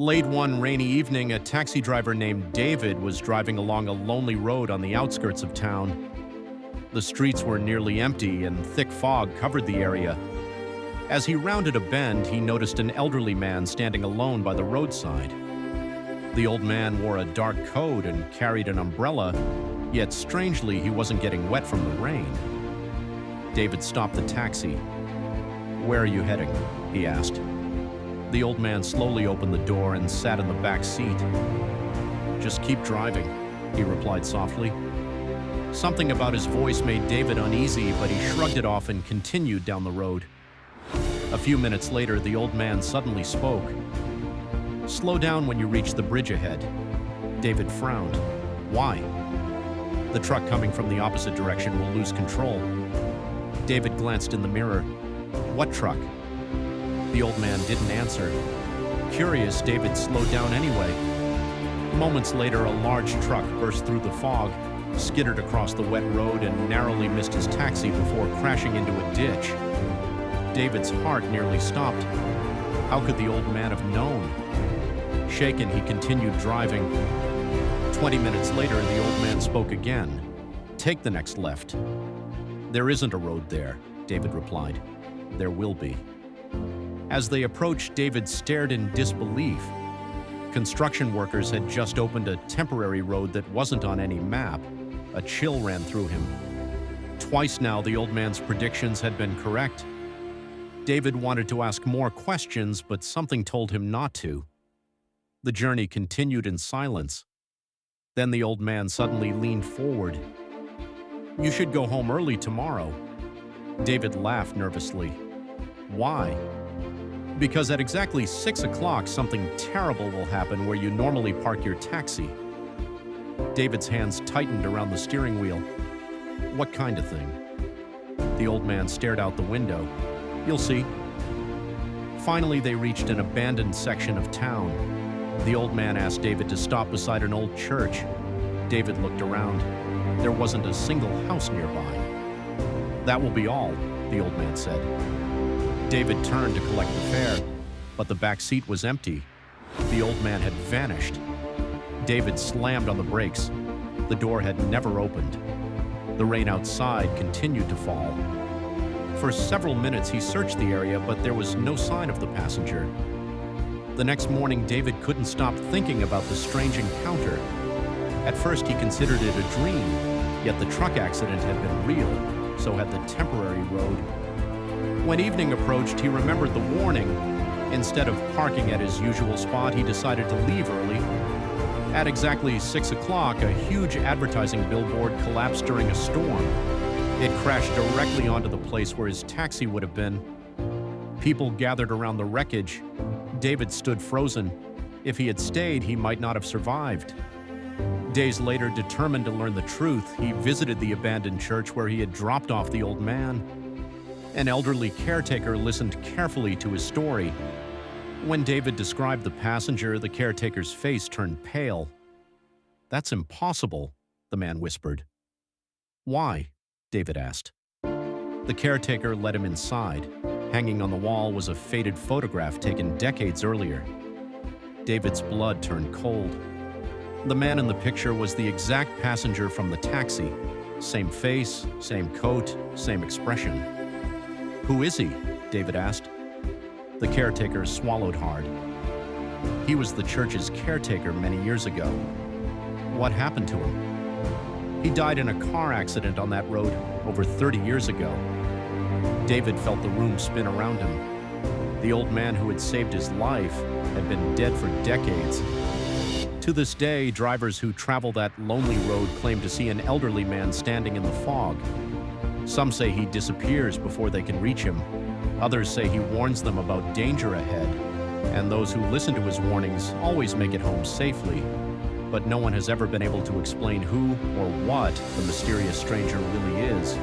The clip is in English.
Late one rainy evening, a taxi driver named David was driving along a lonely road on the outskirts of town. The streets were nearly empty and thick fog covered the area. As he rounded a bend, he noticed an elderly man standing alone by the roadside. The old man wore a dark coat and carried an umbrella, yet strangely he wasn't getting wet from the rain. David stopped the taxi. "Where are you heading?" he asked. The old man slowly opened the door and sat in the back seat. "Just keep driving," he replied softly. Something about his voice made David uneasy, but he shrugged it off and continued down the road. A few minutes later, the old man suddenly spoke. "Slow down when you reach the bridge ahead." David frowned. "Why?" "The truck coming from the opposite direction will lose control." David glanced in the mirror. "What truck?" The old man didn't answer. Curious, David slowed down anyway. Moments later, a large truck burst through the fog, skittered across the wet road, and narrowly missed his taxi before crashing into a ditch. David's heart nearly stopped. How could the old man have known? Shaken, he continued driving. 20 minutes later, the old man spoke again. "Take the next left." "There isn't a road there," David replied. "There will be." As they approached, David stared in disbelief. Construction workers had just opened a temporary road that wasn't on any map. A chill ran through him. Twice now, the old man's predictions had been correct. David wanted to ask more questions, but something told him not to. The journey continued in silence. Then the old man suddenly leaned forward. "You should go home early tomorrow." David laughed nervously. "Why?" "Because at exactly 6 o'clock, something terrible will happen where you normally park your taxi." David's hands tightened around the steering wheel. "What kind of thing?" The old man stared out the window. "You'll see." Finally, they reached an abandoned section of town. The old man asked David to stop beside an old church. David looked around. There wasn't a single house nearby. "That will be all," the old man said. David turned to collect the fare, but the back seat was empty. The old man had vanished. David slammed on the brakes. The door had never opened. The rain outside continued to fall. For several minutes he searched the area, but there was no sign of the passenger. The next morning, David couldn't stop thinking about the strange encounter. At first he considered it a dream, yet the truck accident had been real, so had the temporary road. When evening approached, he remembered the warning. Instead of parking at his usual spot, he decided to leave early. At exactly 6 o'clock, a huge advertising billboard collapsed during a storm. It crashed directly onto the place where his taxi would have been. People gathered around the wreckage. David stood frozen. If he had stayed, he might not have survived. Days later, determined to learn the truth, he visited the abandoned church where he had dropped off the old man. An elderly caretaker listened carefully to his story. When David described the passenger, the caretaker's face turned pale. "That's impossible," the man whispered. "Why?" David asked. The caretaker led him inside. Hanging on the wall was a faded photograph taken decades earlier. David's blood turned cold. The man in the picture was the exact passenger from the taxi. Same face, same coat, same expression. "Who is he?" David asked. The caretaker swallowed hard. "He was the church's caretaker many years ago." "What happened to him?" "He died in a car accident on that road over 30 years ago." David felt the room spin around him. The old man who had saved his life had been dead for decades. To this day, drivers who travel that lonely road claim to see an elderly man standing in the fog. Some say he disappears before they can reach him. Others say he warns them about danger ahead. And those who listen to his warnings always make it home safely. But no one has ever been able to explain who or what the mysterious stranger really is.